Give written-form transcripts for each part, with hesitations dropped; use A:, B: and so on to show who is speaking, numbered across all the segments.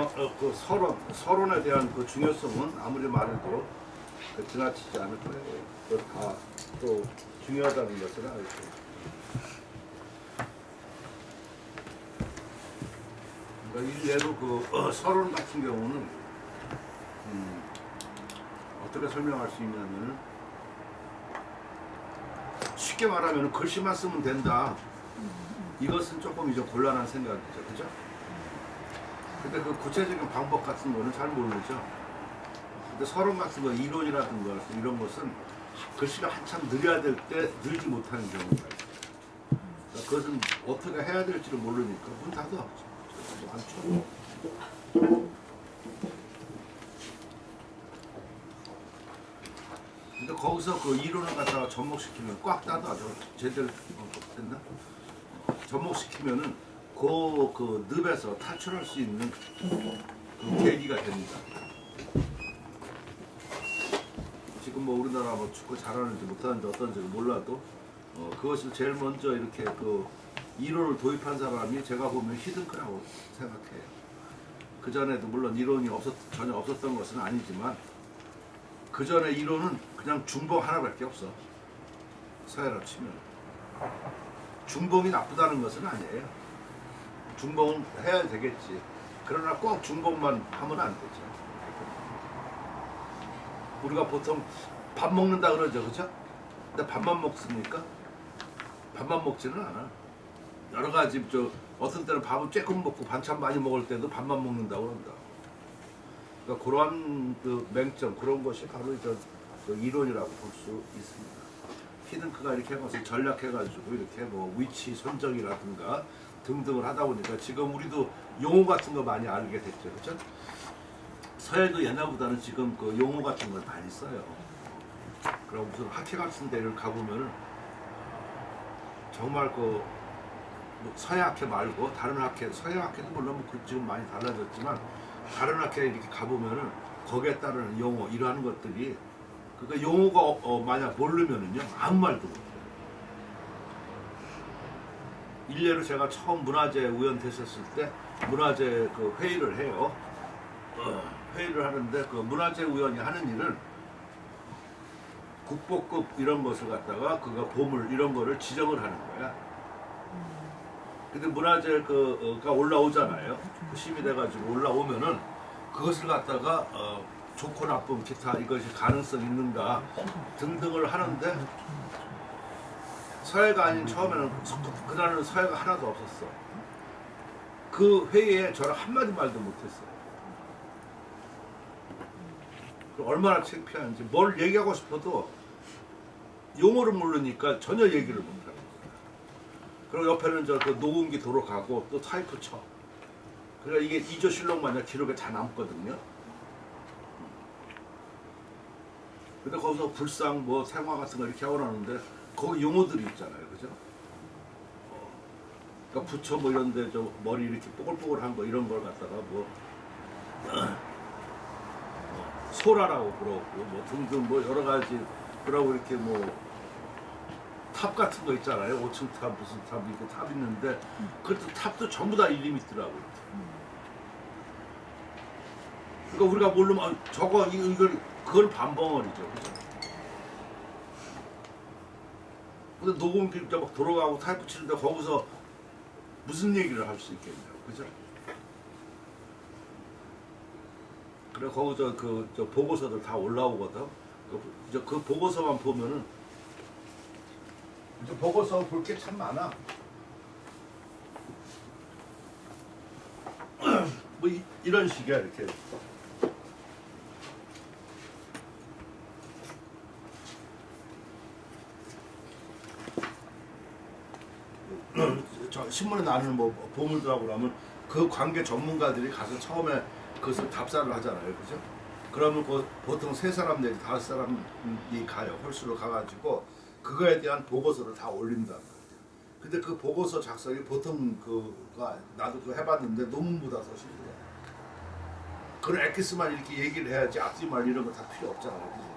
A: 그 서론에 대한 그 중요성은 아무리 말해도 지나치지 않을 거예요. 다또 중요하다는 것을 알고. 그러니까 일례로 그 서론 같은 경우는 어떻게 설명할 수 있냐면 쉽게 말하면 글씨만 쓰면 된다. 이것은 조금 이제 곤란한 생각이죠, 그죠? 근데 그 구체적인 방법 같은 거는 잘 모르죠. 근데 서론 같은 거, 이론이라든가 이런 것은 글씨가 한참 느려야 될 때 늘지 못하는 경우가 있어요. 그러니까 그것은 어떻게 해야 될지를 모르니까 문 닫아. 안 쳐. 근데 거기서 그 이론을 갖다가 접목시키면 꽉 닫아. 제대로 됐나? 접목시키면은 그 늪에서 탈출할 수 있는 그 계기가 됩니다. 지금 뭐 우리나라 뭐 축구 잘하는지 못하는지 어떤지 몰라도 그것을 제일 먼저 이렇게 그 이론을 도입한 사람이 제가 보면 히든크라고 생각해요. 그 전에도 물론 이론이 전혀 없었던 것은 아니지만 그 전에 이론은 그냥 중봉 하나밖에 없어. 서예로 치면 중봉이 나쁘다는 것은 아니에요. 중봉은 해야 되겠지. 그러나 꼭 중봉만 하면 안 되죠. 우리가 보통 밥 먹는다 그러죠, 그죠? 근데 밥만 먹습니까? 밥만 먹지는 않아. 여러 가지 어떤 때는 밥을 조금 먹고 반찬 많이 먹을 때도 밥만 먹는다고 그런다. 그러니까 그러한 그 맹점 그런 것이 바로 그 이론이라고 볼 수 있습니다. 히든크가 이렇게 해서 전략해가지고 이렇게 뭐 위치 선정이라든가 등등을 하다 보니까 지금 우리도 용어 같은 거 많이 알게 됐죠, 그렇죠? 서예도 옛날보다는 지금 그 용어 같은 걸 많이 써요. 그럼 무슨 학회 같은 데를 가보면은 정말 그 서예 학회 말고 다른 학회, 서예 학회도 물론 뭐 지금 많이 달라졌지만 다른 학회에 이렇게 가보면은 거기에 따르는 용어 이러한 것들이 그러니까 용어가 만약 모르면은요 아무 말도 못해요. 일례로 제가 처음 문화재 우연 됐었을 때 문화재 그 회의를 해요. 회의를 하는데 그 문화재 우연이 하는 일은 국보급 이런 것을 갖다가 그가 보물 이런 거를 지정을 하는 거야. 근데 문화재 가 올라오잖아요. 그 심의 돼가지고 올라오면은 그것을 갖다가 좋고 나쁨 기타 이것이 가능성 있는가 등등을 하는데 서예가 아닌 처음에는 그날은 서예가 하나도 없었어. 그 회의에 저랑 한마디 말도 못했어요. 얼마나 창피한지 뭘 얘기하고 싶어도 용어를 모르니까 전혀 얘기를 못하는 거야. 그리고 옆에는 그 녹음기 돌아가고 또 타이프 쳐. 그러니까 이게 이조실록 마냥 기록에 다 남거든요. 근데 거기서 불상 뭐 생화 같은 거 이렇게 하고 나는데 거기 용어들이 있잖아요, 그죠? 그러니까 부처 뭐 이런데 저 머리 이렇게 뽀글뽀글한 거 이런 걸 갖다가 뭐 소라라고 그러고 뭐 등등 뭐 여러 가지 그러고 이렇게 뭐 탑 같은 거 있잖아요. 5층 탑 무슨 탑 있고 탑 있는데 그것도 탑도 전부 다 이름이 있더라고요. 그러니까 우리가 모르면 저거 이걸 그걸 반벙어리죠, 그죠? 근데 녹음기 막 돌아가고 타이프 치는데 거기서 무슨 얘기를 할 수 있겠냐고, 그죠? 그래 거기서 저 보고서들 다 올라오거든. 그 보고서만 보면은 이제 보고서 볼 게 참 많아. 뭐 이런 식이야 이렇게. 저 신문에 나는 뭐 보물들하고 그러면 그 관계 전문가들이 가서 처음에 그것을 답사를 하잖아요, 그죠? 그러면 그 보통 3사람 내지 5사람이 가요. 홀수로 가가지고 그거에 대한 보고서를 다 올린다. 근데 그 보고서 작성이 보통 나도 그거 해봤는데 논문보다 더 힘들어. 그런 엑기스만 이렇게 얘기를 해야지 앞뒤말 이런 거 다 필요 없잖아요, 그죠?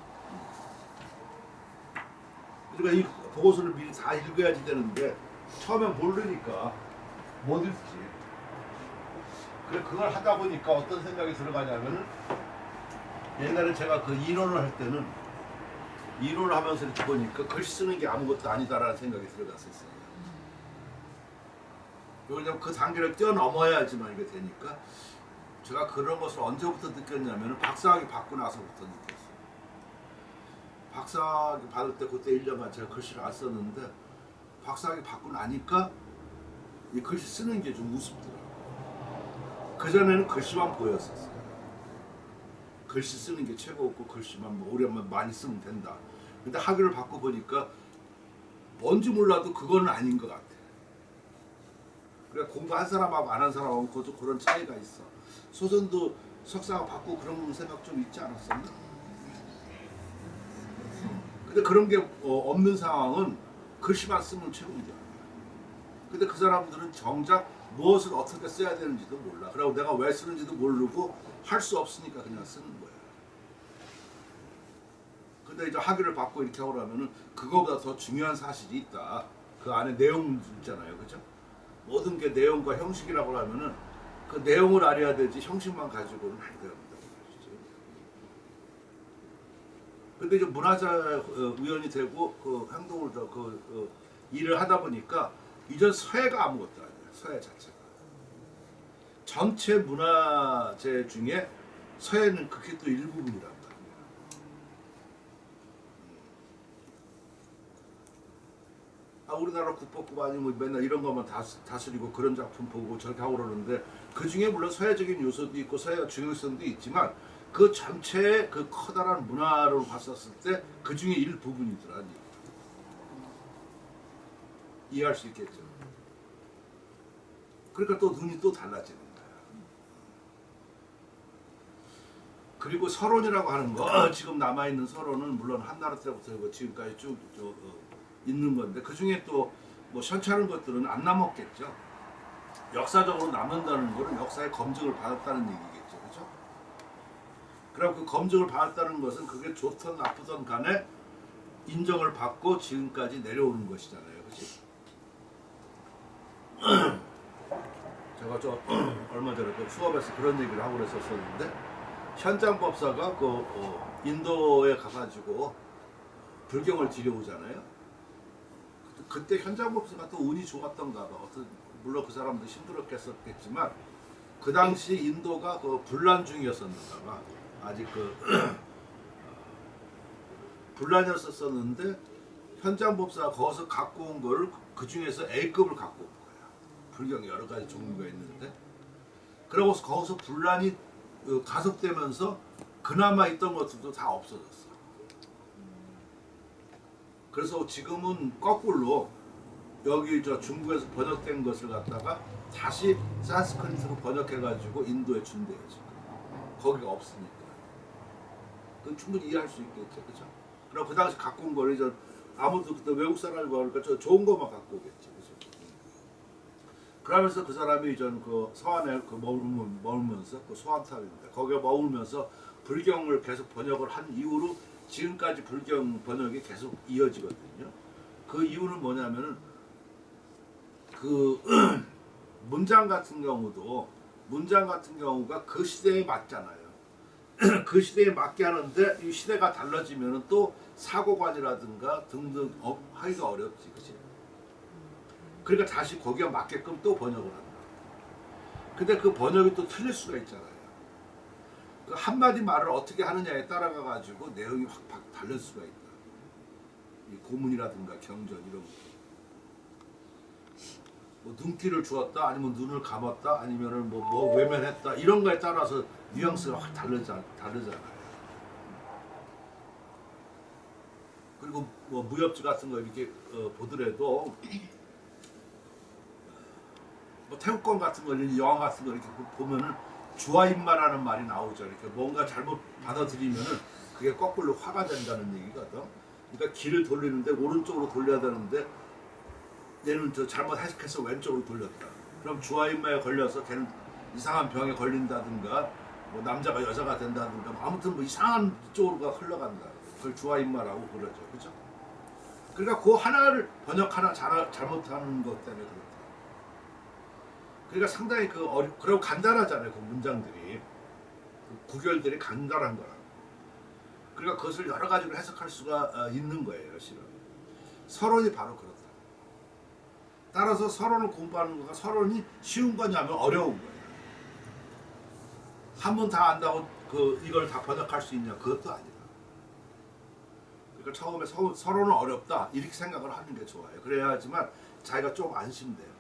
A: 그러니까 이 보고서를 미리 다 읽어야지 되는데 처음에 모르니까 못 읽지. 그래 그걸 하다 보니까 어떤 생각이 들어가냐면 옛날에 제가 그 이론을 할 때는 이론을 하면서 이렇게 보니까 글씨 쓰는 게 아무것도 아니다라는 생각이 들어갔었어요. 왜냐면 그 단계를 뛰어넘어야지만 이게 되니까 제가 그런 것을 언제부터 느꼈냐면 박사학위 받고 나서부터 느꼈어요. 박사학위 받을 때 그때 1년간 제가 글씨를 안 썼는데 박사학위 받고 나니까 이 글씨 쓰는 게 좀 우습더라고요. 그전에는 글씨만 보였었어요. 글씨 쓰는 게 최고였고 글씨만 뭐 오랜만에 많이 쓰면 된다. 근데 학위를 받고 보니까 뭔지 몰라도 그건 아닌 것 같아. 그래 공부한 사람하고 안 한 사람하고 그것도 그런 차이가 있어. 소선도 석사가 받고 그런 생각 좀 있지 않았었나? 근데 그런 게 없는 상황은 글씨만 쓰면 최고입니다. 근데 그 사람들은 정작 무엇을 어떻게 써야 되는지도 몰라. 그리고 내가 왜 쓰는지도 모르고 할 수 없으니까 그냥 쓰는 거야. 근데 이제 학위를 받고 이렇게 하려면은 그거보다 더 중요한 사실이 있다. 그 안에 내용 있잖아요, 그죠? 모든 게 내용과 형식이라고 하면은 그 내용을 알아야 되지 형식만 가지고는 안 됩니다. 근데 이제 문화자 위원이 되고 그 행동을 일을 하다 보니까 이전 서예가 아무것도 아니에요. 서예 자체가 전체 문화재 중에 서예는 그게 또 일부분이란 말이에요. 우리나라 국법고 아니면 맨날 이런 것만 다스리고 그런 작품 보고 저렇게 하고 그러는데 그 중에 물론 서예적인 요소도 있고 서예의 중요성도 있지만 그 전체의 그 커다란 문화를 봤었을 때 그 중에 일부분이더라. 이해할 수 있겠죠. 그러니까 또 눈이 또 달라지는 거야. 그리고 서론이라고 하는 거 지금 남아있는 서론은 물론 한나라 때부터 지금까지 쭉 있는 건데 그 중에 또 뭐 현찮은 것들은 안 남았겠죠. 역사적으로 남는다는 것은 역사의 검증을 받았다는 얘기겠죠. 그렇죠? 그럼 그 검증을 받았다는 것은 그게 좋든 나쁘든 간에 인정을 받고 지금까지 내려오는 것이잖아요. 그렇지? 제가 얼마 전에 그 수업에서 그런 얘기를 하고 그랬었는데 현장법사가 인도에 가가지고 불경을 들여오잖아요. 그때 현장법사가 또 운이 좋았던가 봐. 물론 그 사람도 힘들었겠지만 그 당시 인도가 그 분란 중이었었는가 봐. 아직 분란이었었는데 현장법사가 거기서 갖고 온 거를 그 중에서 A급을 갖고 온 거야. 불경이 여러 가지 종류가 있는데 그러고 거기서 분란이 가속되면서 그나마 있던 것들도 다 없어졌어. 그래서 지금은 거꾸로 여기 중국에서 번역된 것을 갖다가 다시 산스크리트로 번역해가지고 인도에 준대요. 지금 거기가 없으니까. 그건 충분히 이해할 수 있겠죠, 그렇죠? 그럼 그 당시 갖고 온 거를 아무도 그때 외국 사람이고 하니까 저 좋은 것만 갖고 오겠지, 그렇죠? 그러면서 그 사람이 그 서안에 머물면서 그 소안탑인데 거기에 머물면서 불경을 계속 번역을 한 이후로 지금까지 불경 번역이 계속 이어지거든요. 그 이유는 뭐냐면은 그 문장 같은 경우가 그 시대에 맞잖아요. 그 시대에 맞게 하는데 이 시대가 달라지면은 또 사고관이라든가 등등 하기가 어렵지, 그렇지? 그러니까 다시 거기에 맞게끔 또 번역을 한다. 근데 그 번역이 또 틀릴 수가 있잖아요. 그 한마디 말을 어떻게 하느냐에 따라가 가지고 내용이 확 다를 수가 있다. 이 고문이라든가 경전 이런 거. 뭐 눈길을 주었다, 아니면 눈을 감았다, 아니면은 뭐 외면했다 이런 거에 따라서 뉘앙스가 확 다르잖아요. 그리고 뭐 무협지 같은 거 이렇게 보더라도 뭐 태국권 같은 거, 영화 같은 거 이렇게 보면은 주화인마라는 말이 나오죠. 이렇게 뭔가 잘못 받아들이면은 그게 거꾸로 화가 된다는 얘기거든. 그러니까 길을 돌리는데 오른쪽으로 돌려야 되는데 얘는 잘못 해석해서 왼쪽으로 돌렸다. 그럼 주화인마에 걸려서 걔는 이상한 병에 걸린다든가 뭐 남자가 여자가 된다든가 아무튼 뭐 이상한 쪽으로가 흘러간다. 그걸 주화인마라고 그러죠. 그죠? 그러니까 그 하나를 번역 하나 잘못하는 것 때문에 그렇다. 그러니까 상당히 그리고 간단하잖아요. 그 문장들이 그 구결들이 간단한 거라. 그러니까 그것을 여러 가지로 해석할 수가 있는 거예요. 실은 서론이 바로 그렇다. 따라서 서론을 공부하는 거가 서론이 쉬운 거냐면 어려운 거예요. 한 번 다 안다고 이걸 다 번역할 수 있냐? 그것도 아니다. 그러니까 처음에 서론은 어렵다 이렇게 생각을 하는 게 좋아요. 그래야지만 자기가 좀 안심돼요.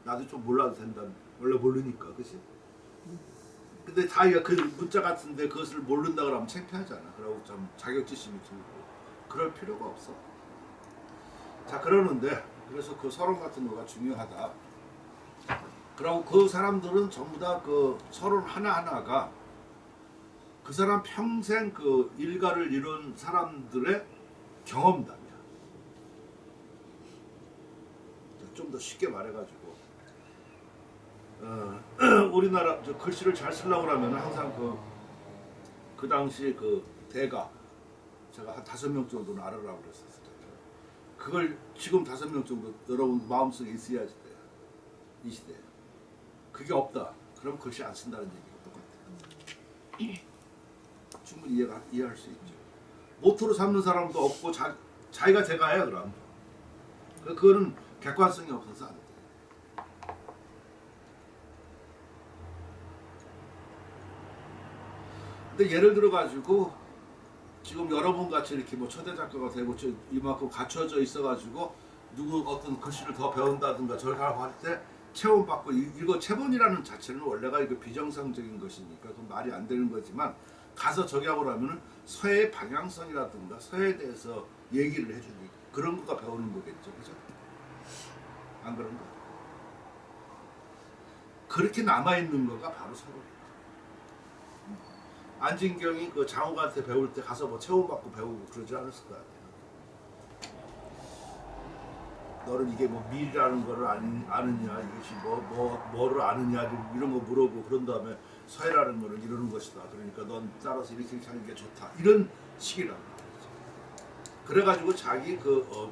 A: 나도 좀 몰라도 된다. 원래 모르니까, 그렇지? 근데 자기가 그 문자 같은데 그것을 모른다 그러면 창피하잖아. 그러고 좀 자격지심이 들고 그럴 필요가 없어. 자, 그러는데 그래서 그 서론 같은 거가 중요하다. 그리고 그 사람들은 전부 다 그 서론 하나하나가 그 사람 평생 그 일가를 이룬 사람들의 경험담이야. 좀 더 쉽게 말해가지고 우리나라 글씨를 잘 쓰려고 하면 항상 그 당시 그 대가 제가 한 5명 정도는 알아라고 그랬었어요. 그걸 지금 5명 정도 여러분 마음속에 있어야지 돼요. 이 시대에. 그게 없다. 그럼 글씨 안 쓴다는 얘기가 똑같아요. 충분히 이해할 수 있죠. 모토로 삼는 사람도 없고 자기가 대가야 그럼. 그거는 객관성이 없어서 안 돼. 근데 예를 들어 가지고 지금 여러분 같이 이렇게 뭐 초대 작가가 되고 이만큼 갖춰져 있어 가지고 누구 어떤 글씨를 더 배운다든가 저를 가고 할 때 체험받고 이거 체본이라는 자체는 원래가 이거 비정상적인 것이니까 그건 말이 안 되는 거지만 가서 저기 하고 나면은 서해의 방향성이라든가 서해에 대해서 얘기를 해주니 그런 거가 배우는 거겠죠, 그죠? 안 그런가? 그렇게 남아 있는 거가 바로 서론이에요. 안진경이 그 장호한테 배울 때 가서 뭐 체험받고 배우고 그러지 않았을 거 아니에요. 너는 이게 뭐 밀이라는 거를 아느냐, 이것이 뭐를 아느냐 이런 거 물어보고 그런 다음에 서해라는 거는 이러는 것이다. 그러니까 넌 따라서 이렇게 하는 게 좋다. 이런 식이란 말이죠. 그래가지고 자기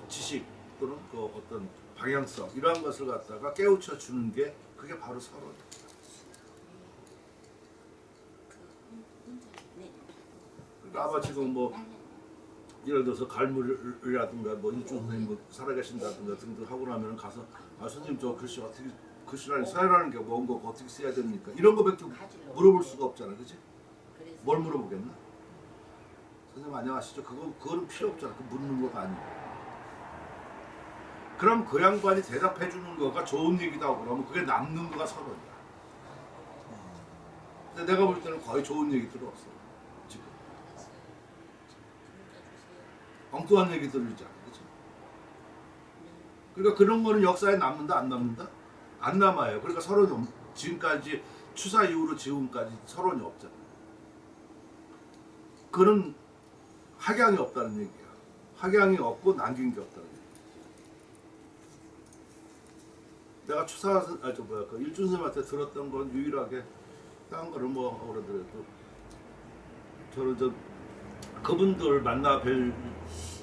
A: 지식 또는 그 어떤 방향성 이러한 것을 갖다가 깨우쳐 주는 게 그게 바로 서론이에요. 그러니까 아마 지금 뭐 예를 들어서 갈무리라든가 뭐 일주 선생님 뭐 살아계신다든가 등등 하고 나면 가서 선생님 저 글씨 어떻게 글씨라니 서해라는 게 뭔가 어떻게 써야 됩니까? 이런 거밖에 물어볼 수가 없잖아, 그렇지? 뭘 물어보겠나? 선생님 안녕하시죠? 그거는 필요 없잖아. 그 묻는 거가 아니고. 그럼 그 양반이 대답해 주는 거가 좋은 얘기다 하고 그러면 그게 남는 거가 서론이야. 근데 내가 볼 때는 거의 좋은 얘기들은 없어. 지금. 엉뚱한 얘기들을 있잖아. 그렇죠? 그러니까 그런 거는 역사에 남는다 안 남는다? 안 남아요. 그러니까 서론이 지금까지 추사 이후로 지금까지 서론이 없잖아. 그는 학양이 없다는 얘기야. 학양이 없고 남긴 게 없다는 얘기야. 내가 그 일준 선생님한테 들었던 건 유일하게 딴 거는 뭐 그러더라도 저는 그분들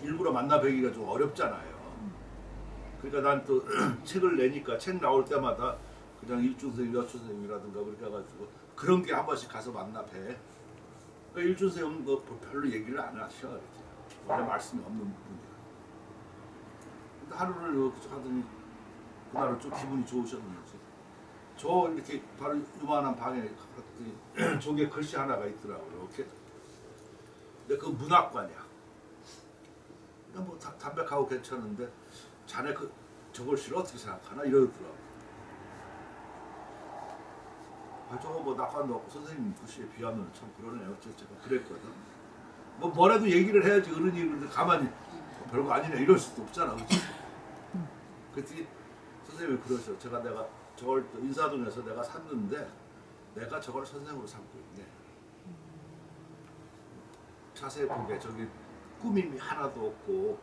A: 일부러 만나 뵈기가 좀 어렵잖아요. 그러니까 난 또 책을 내니까 책 나올 때마다 그냥 일준 선생님, 여춘 선생님이라든가 그렇게 해가지고 그런 게 한 번씩 가서 만나 뵈. 그러니까 일준 선생님은 뭐 별로 얘기를 안 하셔. 이렇게. 원래 말씀이 없는 분이야. 근데 하루를 이렇게 하더니 그날은 좀 기분이 좋으셨는지 저 이렇게 바로 요만한 방에 갔더니 저게 글씨 하나가 있더라고요. 이렇게. 근데 그 문학관이야. 그러니까 뭐 담백하고 괜찮은데 자네 저걸 싫어 어떻게 생각하나 이러더라고. 저거 뭐 낙관도 없고 선생님 글씨에 비하면 참 그러네요. 제가 그랬거든. 뭐라도 얘기를 해야지 어른이 그런데 가만히 별거 아니네 이럴 수도 없잖아. 그치? 그랬더니 선생님이 그러셔. 내가 저걸 또 인사동에서 내가 샀는데 내가 저걸 선생으로 삼고 있네. 자세히 보게 저기 꾸밈이 하나도 없고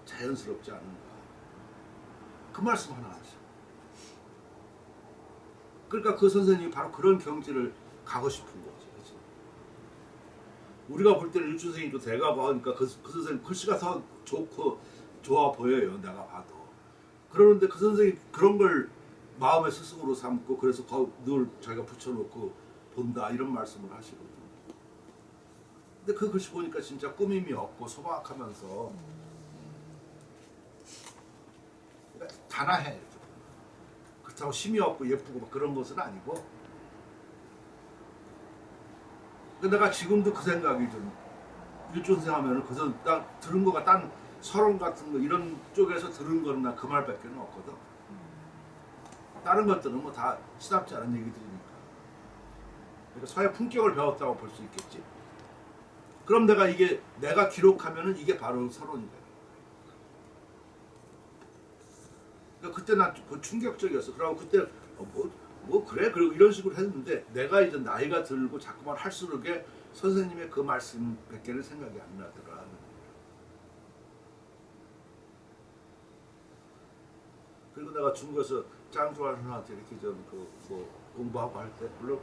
A: 자연스럽지 않은가. 그 말씀 하나 하죠. 그러니까 그 선생님이 바로 그런 경지를 가고 싶은 거지. 그치? 우리가 볼 때는 일준 선생님도 대가고 하니까 그 선생님 글씨가 더 좋고 좋아 보여요. 내가 봐도. 그러는데 그 선생님 그런 걸 마음의 스승으로 삼고 그래서 늘 자기가 붙여놓고 본다 이런 말씀을 하시거든요. 근데 그 글씨 보니까 진짜 꾸밈이 없고 소박하면서 단아해. 그렇다고 심이 없고 예쁘고 막 그런 것은 아니고. 근데 내가 지금도 그 생각이 좀 일존생 하면은 그전 나 들은 거가 딴 서론 같은 거 이런 쪽에서 들은 거는 나 그 말밖에 없거든. 다른 것들은 뭐 다 시답지 않은 얘기들이니까. 그러니까 서예 품격을 배웠다고 볼 수 있겠지. 그럼 내가 기록하면은 이게 바로 서론이 되는 거야. 그러니까 그때 난 그 충격적이었어. 그러고 그때 뭐 그래 그리고 이런 식으로 했는데 내가 이제 나이가 들고 자꾸만 할수록에 선생님의 그 말씀 밖에는 생각이 안 나더라. 그리고 내가 중국에서 짱 좋아하는 사람한테 이렇게 뭐 공부하고 할 때 물론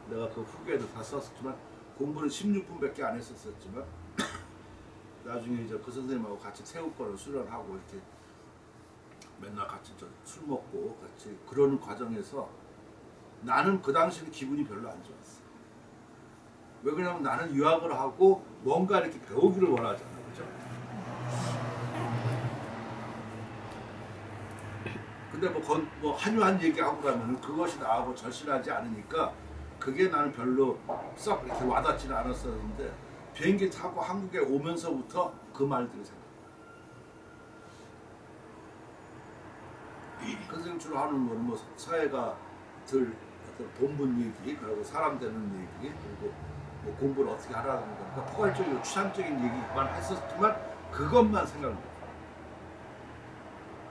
A: 내가 그 후기에도 다 썼지만 공부는 16분밖에 안 했었지만 나중에 이제 그 선생님하고 같이 새우권을 수련하고 이렇게 맨날 같이 술 먹고 같이 그런 과정에서 나는 그 당시는 기분이 별로 안 좋았어. 왜 그러냐면 나는 유학을 하고 뭔가 이렇게 배우기를 원하잖아, 그죠? 근데 뭐 한유한 얘기하고 가면 그것이 나하고 절실하지 않으니까 그게 나는 별로 썩 이렇게 와닿지는 않았었는데 비행기 타고 한국에 오면서부터 그 말들이 생각나. 그 선생님 주로 하는 거는 뭐 사회가 들 어떤 본분 얘기, 그리고 사람 되는 얘기, 그리고 뭐 공부를 어떻게 하라는 거, 그러니까 포괄적이고 추상적인 얘기만 했었지만 그것만 생각나.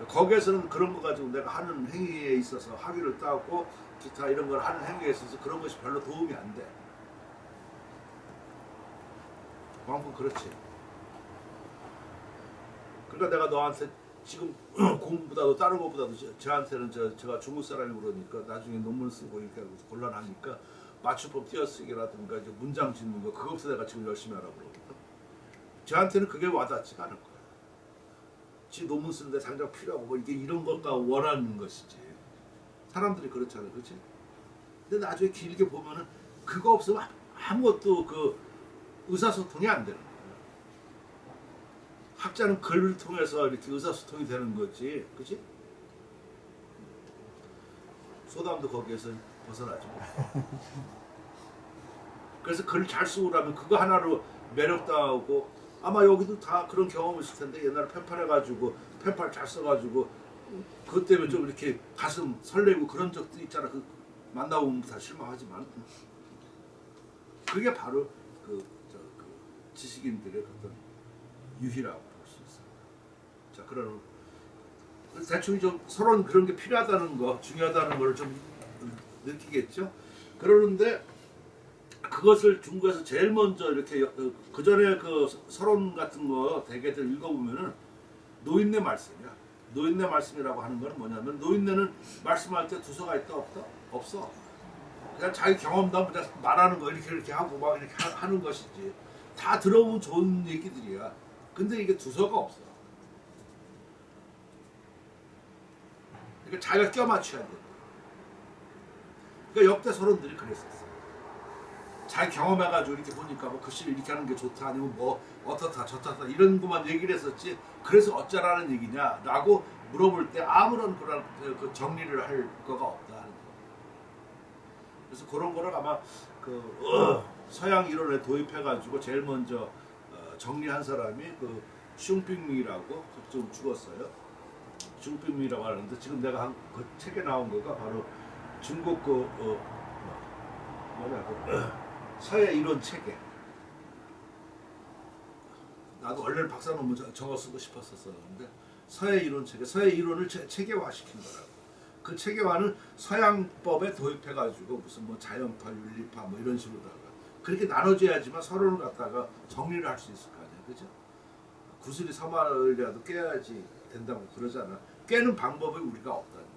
A: 거기에서는 그런 거 가지고 내가 하는 행위에 있어서 학위를 따고 기타 이런 걸 하는 행위에 있어서 그런 것이 별로 도움이 안 돼. 그만큼 그렇지. 그러니까 내가 너한테 지금 공부보다도 다른 것보다도 저한테는 제가 중국 사람이 그러니까 나중에 논문 쓰고 이렇게 하고 곤란하니까 맞춤법 띄어쓰기라든가 이제 문장 짓는 거 그것부터 내가 지금 열심히 하라고 그러거든. 저한테는 그게 와닿지가 않을 거야. 지 논문 쓰는데 당장 필요하고 뭐 이게 이런 것과 원하는 것이지. 사람들이 그렇잖아요, 그렇지? 근데 나중에 길게 보면은 그거 없으면 아무것도 그 의사소통이 안 되는 거야. 학자는 글을 통해서 이렇게 의사소통이 되는 거지, 그렇지? 소담도 거기에서 벗어나지 뭐. 그래서 글 잘 쓰고라면 그거 하나로 매력당하고 아마 여기도 다 그런 경험이 있을 텐데 옛날에 펜팔 해가지고 펜팔 잘 써가지고 그것 때문에 좀 이렇게 가슴 설레고 그런 적도 있잖아. 그 만나보면 다 실망하지만 그게 바로 그 지식인들의 어떤 유희라고 볼 수 있어요. 자, 그런 대충 좀 서론 그런 게 필요하다는 거, 중요하다는 걸 좀 느끼겠죠. 그러는데 그것을 중국에서 제일 먼저 이렇게 그 전에 그 서론 같은 거 대개들 읽어보면은 노인네 말씀이야. 노인네 말씀이라고 하는 건 뭐냐면 노인네는 말씀할 때 두서가 있다 없다? 없어. 그냥 자기 경험담 그냥 말하는 거 이렇게 하고 막 이렇게 하는 것이지. 다 들어보면 좋은 얘기들이야. 근데 이게 두서가 없어. 그러니까 자기가 껴맞춰야 돼. 그러니까 역대 서론들이 그랬었어. 잘 경험해가지고 이렇게 보니까 뭐 글씨를 이렇게 하는 게 좋다 아니면 뭐 어떻다 저렇다 이런 것만 얘기를 했었지 그래서 어쩌라는 얘기냐라고 물어볼 때 아무런 그런 그 정리를 할 거가 없다 하는 거. 그래서 그런 거를 아마 그 서양 이론에 도입해가지고 제일 먼저 정리한 사람이 그 슝핑미라고 좀 죽었어요. 슝핑미라고 하는데 지금 내가 한 그 책에 나온 거가 바로 중국 그 뭐냐 그 서예 이론 체계. 나도 원래는 박사 논문 적어 쓰고 싶었었는데 서예 이론 체계, 서예 이론을 체계화 시킨 거라고. 그 체계화는 서양법에 도입해가지고 무슨 뭐 자연파, 윤리파 뭐 이런 식으로다가 그렇게 나눠져야지만 서로를 갖다가 정리를 할 수 있을 거 아니야, 그죠? 구슬이 서말이라도 깨야지 된다고 그러잖아. 깨는 방법이 우리가 없다는.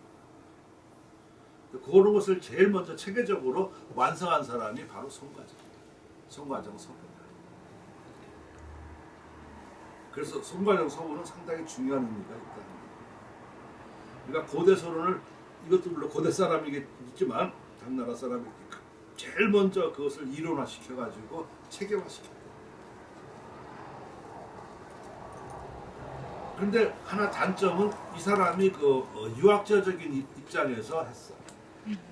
A: 그런 것을 제일 먼저 체계적으로 완성한 사람이 바로 송과정이에요. 송과정 서부다. 그래서 송과정 서부는 상당히 중요한 의미가 있다는 거예요. 그러니까 고대 서론을 이것도 물론 고대 사람이겠지만 당나라 사람이 제일 먼저 그것을 이론화시켜가지고 체계화시켰다. 그런데 하나 단점은 이 사람이 그 유학자적인 입장에서 했어.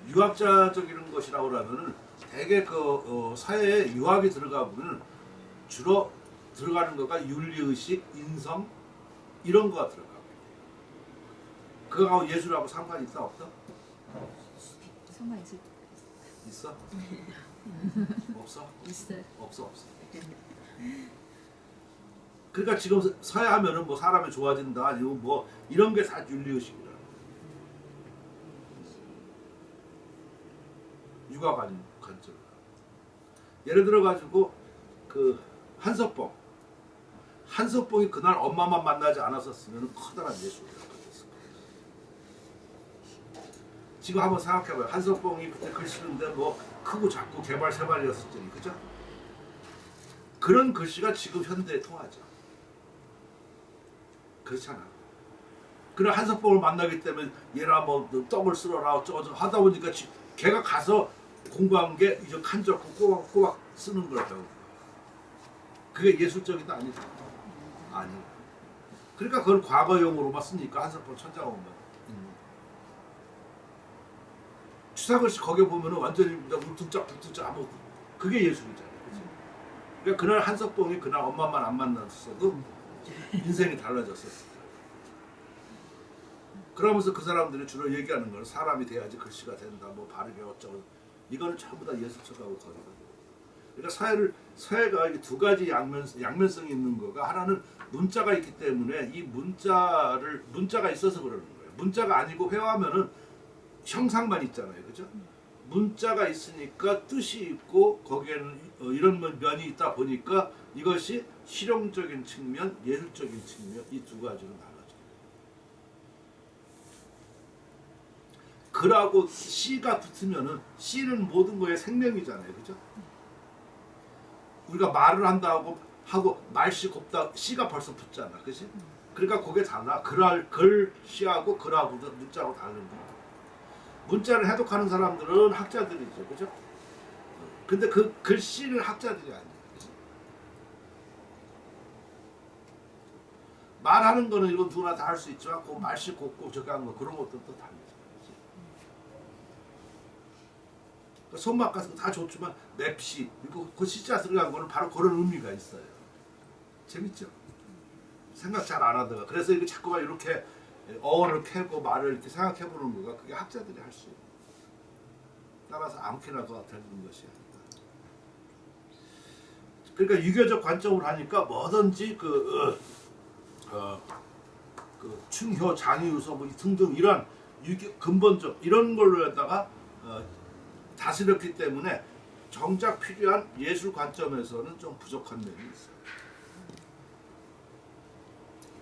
A: 유학자적인 것이라고 하면은 대개 그 사회에 유학이 들어가 보면 주로 들어가는 거가 윤리의식, 인성 이런 거가 들어가고 그거하고 예술하고 상관이 있다 없다?
B: 상관 있을
A: 있어? 없어?
B: 있어요.
A: 없어. 그러니까 지금 서야하면은 뭐 사람이 좋아진다 아니면 뭐 이런 게 다 윤리의식이라. 육아 관점. 예를 들어 가지고 그 한석봉이 그날 엄마만 만나지 않았었으면 커다란 예술이라고 했을 거예요. 지금 한번 생각해봐요. 한석봉이 그때 글 쓰는데 뭐 크고 작고 개발 세발이었을 그죠? 그런 글씨가 지금 현대에 통하죠. 그렇잖아. 그래 한석봉을 만나기 때문에 얘라 뭐 떡을 쓸어라 어쩌고 하다 보니까 걔가 가서 공부한 게 이제 칸잡고 꼬박꼬박 쓰는 거라고. 그게 예술적이다 아니다. 아니. 그러니까 그걸 과거용으로만 쓰니까 한석봉 천자원만 있는 거야. 추사글씨 거기 보면은 완전히 울퉁짝 하면 그게 예술이잖아요. 그치? 그러니까 그날 한석봉이 그날 엄마만 안 만났어도 인생이 달라졌었어요. 그러면서 그 사람들이 주로 얘기하는 건 사람이 돼야지 글씨가 된다, 뭐 바르게 어쩌고 이거는 전부 다 예술적하고 거리거든요. 그러니까 사회가 이 두 가지 양면성이 있는 거가 하나는 문자가 있기 때문에 이 문자가 있어서 그러는 거예요. 문자가 아니고 회화하면은 형상만 있잖아요, 그죠? 문자가 있으니까 뜻이 있고 거기에는 이런 면이 있다 보니까 이것이 실용적인 측면, 예술적인 측면 이 두 가지로 나눠져요. 글하고 시가 붙으면은 시는 모든 거의 생명이잖아요, 그죠? 우리가 말을 한다고 하고 말씨 곱다 시가 벌써 붙잖아, 그지? 그러니까 그게 달라. 글씨하고 글하고 문자하고 다른 거야. 문자를 해독하는 사람들은 학자들이죠, 그죠? 근데 그 글씨를 학자들이 아니에요. 그죠? 말하는 거는 이건 누구나 다 할 수 있지만 그 말씨 곱고 저기 하는 거 그런 것들도 다르죠. 손맛 같은 거 다 좋지만 맵시 이거 그 시자 들어간 거는 바로 그런 의미가 있어요. 재밌죠? 생각 잘 안 하다가 그래서 이거 자꾸만 이렇게 어원을 캐고 말을 이렇게 생각해 보는 거가 그게 학자들이 할 수 있는. 따라서 아무렇게나 되는 것이 아니다. 그러니까 유교적 관점으로 하니까 뭐든지 그 충효, 장유서 뭐 등등 이런 근본적 이런 걸로다가 다스렸기 때문에 정작 필요한 예술 관점에서는 좀 부족한 면이 있어요.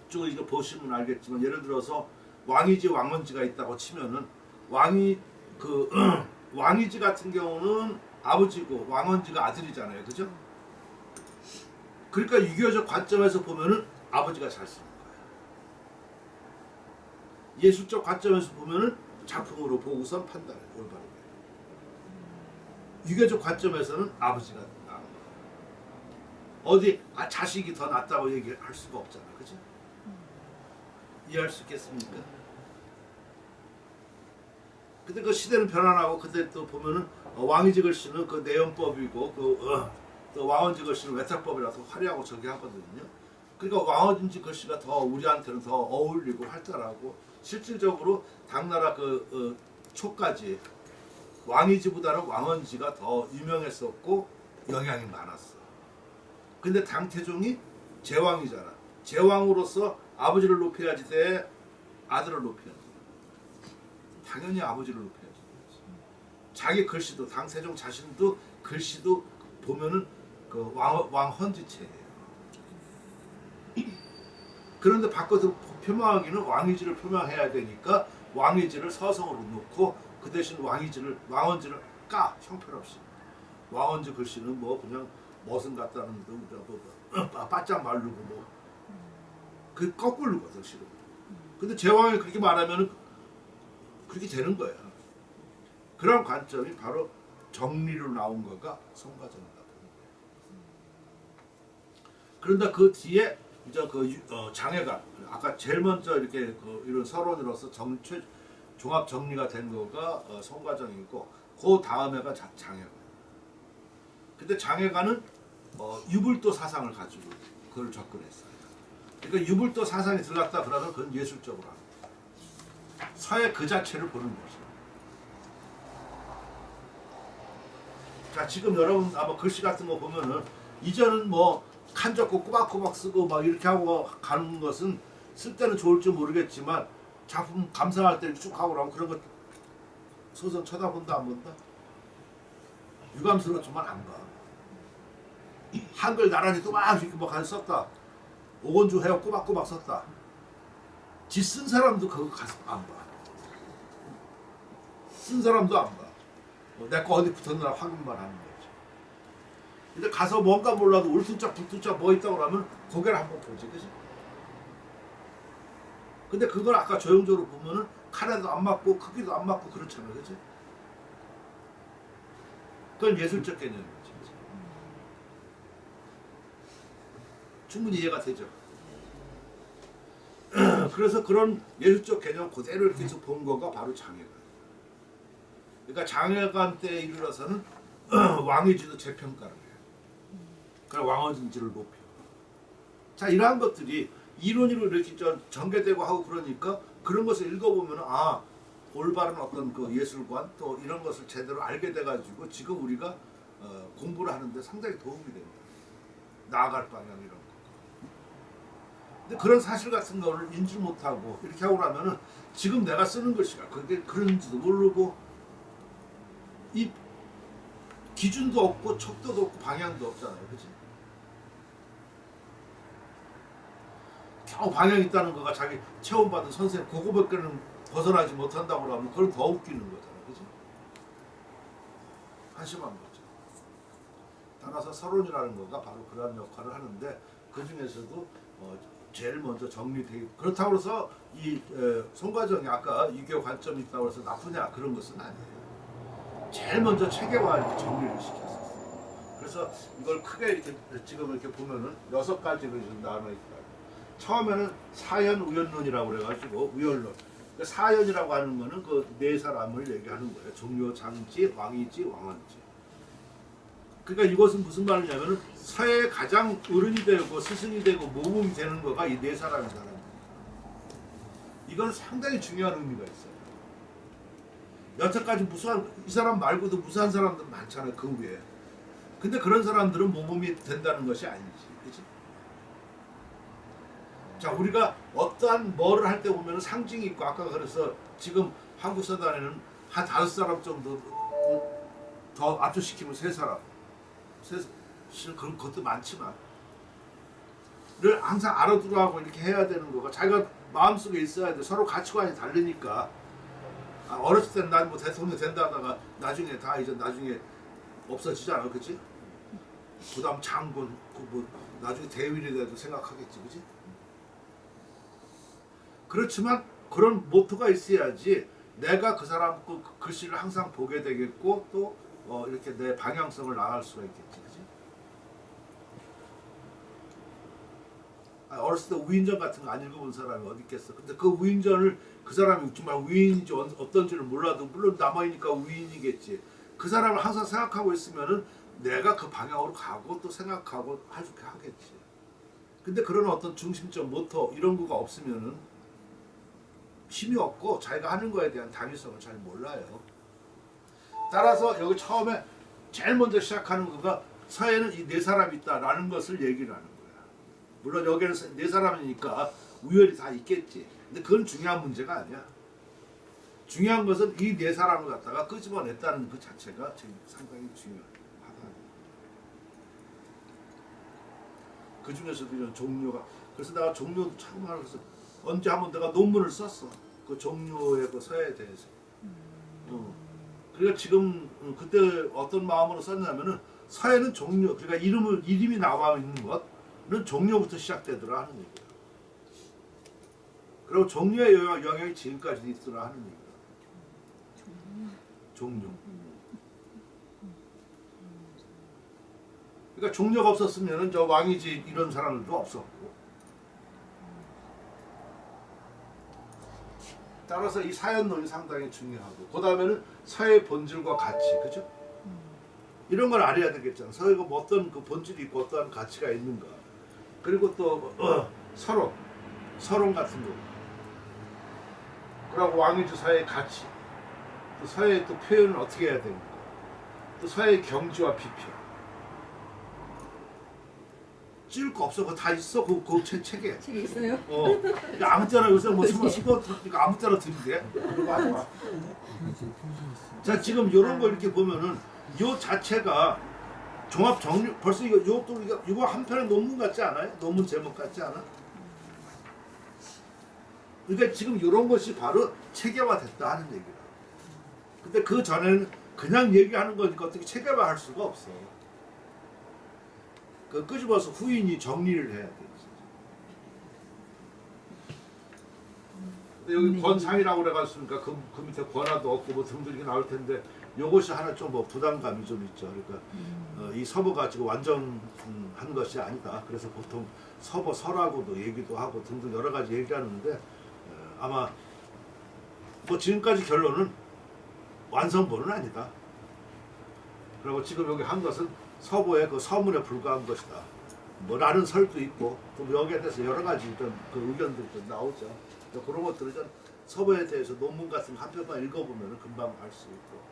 A: 쭉 이거 보시면 알겠지만 예를 들어서 왕이지 왕언지가 있다고 치면은 왕이지 같은 경우는 아버지고 왕언지가 아들이잖아요, 그죠? 그러니까 유교적 관점에서 보면은 아버지가 잘 쓰는 거예요. 예술적 관점에서 보면은 작품으로 보고선 판단해 올바르게. 유교적 관점에서는 아버지가 나은 거예요. 어디 자식이 더 낫다고 얘기할 수가 없잖아, 그죠? 이해할 수 있겠습니까? 근데 그 시대는 변화나고 그때 또 보면은 왕이지 글씨는 그 내연법이고 또 왕언지 글씨는 외탁법이라서 화려하고 저기 하거든요. 그러니까 왕언지 글씨가 더 우리한테는 더 어울리고 활달하고 실질적으로 당나라 초까지 왕이지보다는 왕언지가 더 유명했었고 영향이 많았어. 근데 당태종이 제왕이잖아. 제왕으로서 아버지를 높여야지 돼, 아들을 높여야지. 당연히 아버지를 높여야지. 자기 글씨도 당세종 자신도 글씨도 보면은 그 왕헌지체예요. 그런데 바꿔서 표명하기는 왕의지를 표명해야 되니까 왕의지를 서성으로 놓고 그 대신 왕언지를 까 형편없이. 왕언지 글씨는 뭐 그냥 머슴 같다는 바짝 마르고 뭐 그 거꾸로거든 실은. 근데 제왕이 그렇게 말하면은 그렇게 되는 거예요. 그런 관점이 바로 정리로 나온 거가 성가정이다. 그런데 그 뒤에 이제 장애가 아까 제일 먼저 이렇게 이런 서론으로서 종합 정리가 된 거가 성가정이고 그 다음에가 장애가. 근데 장애가는 유불도 사상을 가지고 그걸 접근했어요. 그러니까 유불도 사상이 들어갔다 그러면 그건 예술적으로 합니다. 서예 그 자체를 보는 거죠. 자, 지금 여러분 아마 글씨 같은 거 보면은 이제는 뭐 칸 적고 꼬박꼬박 쓰고 막 이렇게 하고 가는 것은 쓸 때는 좋을지 모르겠지만 작품 감상할 때 쭉 하고 그러면 그런 거 소설 쳐다본다 안 본다? 유감스럽지만 안 봐. 한글 나란히 또막 이렇게 뭐 썼다. 오건주 해요 꼬박꼬박 썼다. 지 쓴 사람도 그거 가서 안 봐. 쓴 사람도 안 봐. 내 거 어디 붙었나 확인만 하는 거지. 근데 가서 뭔가 몰라도 울퉁짝 불퉁짝 뭐 있다고 하면 고개를 한번 보지, 그지? 근데 그걸 아까 조형적으로 보면은 칸에도 안 맞고 크기도 안 맞고 그렇잖아, 그지? 그건 예술적 개념이지. 충분히 이해가 되죠. 그래서 그런 예술적 개념 그대로 이렇게 해서 본 거가 바로 장애관. 그러니까 장애관 때에 이르러서는 왕의지도 재평가를 해요. 그러니까 왕의지를 높여. 자, 이러한 것들이 이론으로 이렇게 전개되고 하고 그러니까 그런 것을 읽어보면 아, 올바른 어떤 그 예술관 또 이런 것을 제대로 알게 돼가지고 지금 우리가 공부를 하는데 상당히 도움이 됩니다. 나아갈 방향 이런 거. 근데 그런 사실 같은 거를 인지 못하고 이렇게 하고 나면은 지금 내가 쓰는 글씨가 그게 그런지도 모르고 이 기준도 없고 척도도 없고 방향도 없잖아요, 그렇지? 겨우 방향 있다는 거가 자기 체험받은 선생님 그거밖에는 벗어나지 못한다고 하면 그건 더 웃기는 거잖아요, 그렇지? 한심한 거죠. 따라서 서론이라는 거가 바로 그러한 역할을 하는데 그 중에서도 제일 먼저 정리되고 그렇다고 해서 이 성과정이 아까 유교 관점이 있다고 해서 나쁘냐 그런 것은 아니에요. 제일 먼저 체계화 이렇게 정리를 시켰었어요. 그래서 이걸 크게 이렇게 지금 이렇게 보면은 6가지로 좀 나눠 있다. 처음에는 사연 우연론이라고 그래가지고 우연론. 그러니까 사연이라고 하는 거는 그 네 사람을 얘기하는 거예요. 종묘, 장지, 왕이지, 왕언지. 그러니까 이것은 무슨 말이냐면은 사회의 가장 어른이 되고 스승이 되고 모범이 되는 거가 이 네 사람이라는 거예요. 이건 상당히 중요한 의미가 있어요. 여태까지 무수한 이 사람 말고도 무수한 사람들 많잖아요, 그 위에. 근데 그런 사람들은 모범이 된다는 것이 아니지, 그렇지? 자, 우리가 어떠한 뭐를 할 때 보면 상징이 있고 아까 그래서 지금 한국 서단에는 한 5사람 정도 더 압축시키면 3사람. 그런 것도 많지만 를 항상 알아두라고 이렇게 해야 되는 거가 자기가 마음속에 있어야 돼. 서로 가치관이 다르니까. 어렸을 때는 난 뭐 대통령 된다 하다가 나중에 다 이제 나중에 없어지잖아, 그치? 그 다음 장군, 뭐 나중에 대위에 대해서 생각하겠지, 그치? 그렇지만 그런 모토가 있어야지 내가 그 사람 그 글씨를 항상 보게 되겠고 또 이렇게 내 방향성을 나갈 수가 있겠지, 그치? 어렸을 때 우인전 같은 거 안 읽어본 사람이 어디 있겠어. 근데 그 우인전을 그 사람이 정말 우인인지 어떤지를 몰라도 물론 남아있으니까 우인이겠지. 그 사람을 항상 생각하고 있으면은 내가 그 방향으로 가고 또 생각하고 이렇게 하겠지. 근데 그런 어떤 중심점, 모토 이런 거가 없으면은 힘이 없고 자기가 하는 거에 대한 당위성을 잘 몰라요. 따라서 여기 처음에 제일 먼저 시작하는 거가 사회는 이 네 사람이 있다라는 것을 얘기를 하는 거야. 물론 여기는 네 사람이니까 우열이 다 있겠지. 근데 그건 중요한 문제가 아니야. 중요한 것은 이 네 사람을 갖다가 끄집어냈다는 그 자체가 지금 상당히 중요하다. 그 중에서도 이런 종료가 그래서 내가 종료도 참 많아서 언제 한번 내가 논문을 썼어. 그 종료의 그 서예에 대해서. 그러니까 지금 그때 어떤 마음으로 썼냐면은 서예는 종료 그러니까 이름이 나와 있는 것은 종료부터 시작되더라 하는 얘기야. 그리고 종료의 영향이 지금까지 있더라 하는 얘기야. 종료. 그러니까 종료가 없었으면은 저 왕이지 이런 사람들도 없었고. 따라서 이 사연론이 상당히 중요하고, 그 다음에는 사회 본질과 가치, 그죠? 이런 걸 알아야 되겠잖아. 사회가 뭐 어떤 그 본질이 있고 어떠한 가치가 있는가. 그리고 또 서론 같은 거. 그리고 왕이주 사회의 가치, 또 사회의 또 표현을 어떻게 해야 되는가, 또 사회의 경지와 비평. 찍을 거 없어. 그거 다 있어. 그 책에.
B: 책이 있어요?
A: 야, 아무 때나 요새 뭐 수고 들으니까 아무 때나 들이대. 그거 하지 마. 자, 지금 이런 거 이렇게 보면은 요 자체가 종합 정리, 벌써 이거 한 편의 논문 같지 않아요? 논문 제목 같지 않아? 그러니까 지금 이런 것이 바로 체계화됐다 하는 얘기다. 근데 그 전에는 그냥 얘기하는 거니까 어떻게 체계화할 수가 없어. 그 끄집어서 후인이 정리를 해야 돼. 근데 여기 권상이라고 그래갔으니까 그 밑에 권화도 없고 뭐 등등 이렇게 나올 텐데, 요것이 하나 좀 뭐 부담감이 좀 있죠. 그러니까 이 서버가 지금 완전한 것이 아니다. 그래서 보통 서버 설하고도 얘기도 하고 등등 여러 가지 얘기하는데, 아마 뭐 지금까지 결론은 완성본은 아니다. 그리고 지금 여기 한 것은 서버의 그 서문에 불과한 것이다. 뭐라는 설도 있고, 또 여기에 대해서 여러 가지 좀 그 의견들이 좀 나오죠. 그런 것들을 좀 서버에 대해서 논문 같은 거 한 편만 읽어보면 금방 알 수 있고.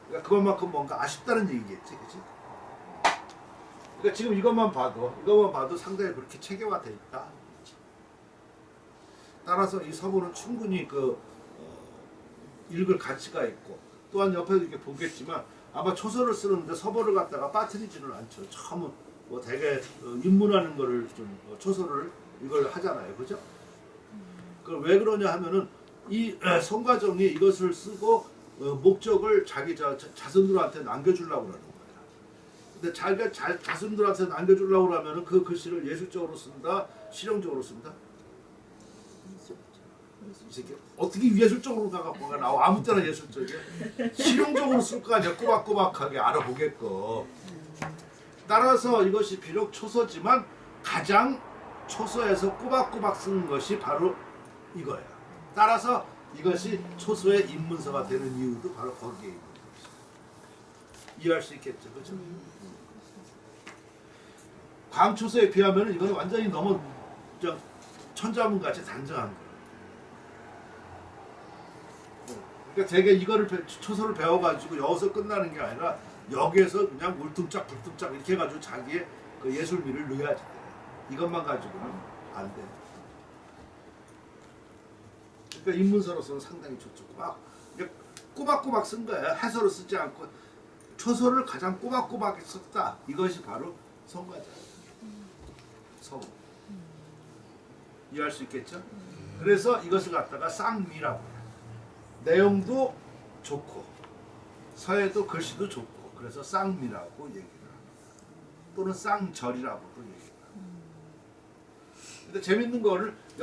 A: 그러니까 그것만큼 뭔가 아쉽다는 얘기겠지, 그치? 그러니까 지금 이것만 봐도 상당히 그렇게 체계화돼 있다. 따라서 이 서문은 충분히 읽을 가치가 있고, 또한 옆에서 이렇게 보겠지만 아마 초서를 쓰는데 서버를 갖다가 빠뜨리지는 않죠. 처음 뭐 되게 입문하는 거를 좀 초서를 이걸 하잖아요, 그죠? 그걸 왜 그러냐 하면은 이 성과정이 이것을 쓰고 목적을 자기 자손들한테 남겨주려고 그러는 거야. 근데 자기가 자손들한테 남겨주려고 그러면은 그 글씨를 예술적으로 쓴다, 실용적으로 쓴다. 이 새끼 어떻게 예술적으로 가갖고 나와? 아무 때나 예술적이야. 실용적으로 쓸 거 아니야. 꼬박꼬박하게 알아보겠고. 따라서 이것이 비록 초서지만 가장 초서에서 꼬박꼬박 쓰는 것이 바로 이거야. 따라서 이것이 초서의 입문서가 되는 이유도 바로 거기에 있는 것이죠. 이해할 수 있겠죠, 그렇죠? 광초서에 비하면 이건 완전히 너무 천자문같이 단정한 거예요. 그러니까 되게 이거를 초서를 배워가지고 여기서 끝나는 게 아니라 여기에서 그냥 울퉁짝 불퉁짝 이렇게 해가지고 자기의 그 예술미를 넣어야지 돼. 이것만 가지고는 안 돼. 그러니까 입문서로서는 상당히 좋죠. 꼬박꼬박 쓴 거야. 해설을 쓰지 않고 초서를 가장 꼬박꼬박 썼다. 이것이 바로 성과자. 서문. 이해할 수 있겠죠? 그래서 이것을 갖다가 쌍미라고 해요. 내용도 좋고 서예도 글씨도 좋고, 그래서 쌍미라고 얘기를 합니다. 또는 쌍절이라고도 얘기를 합니다. 근데 재밌는 거를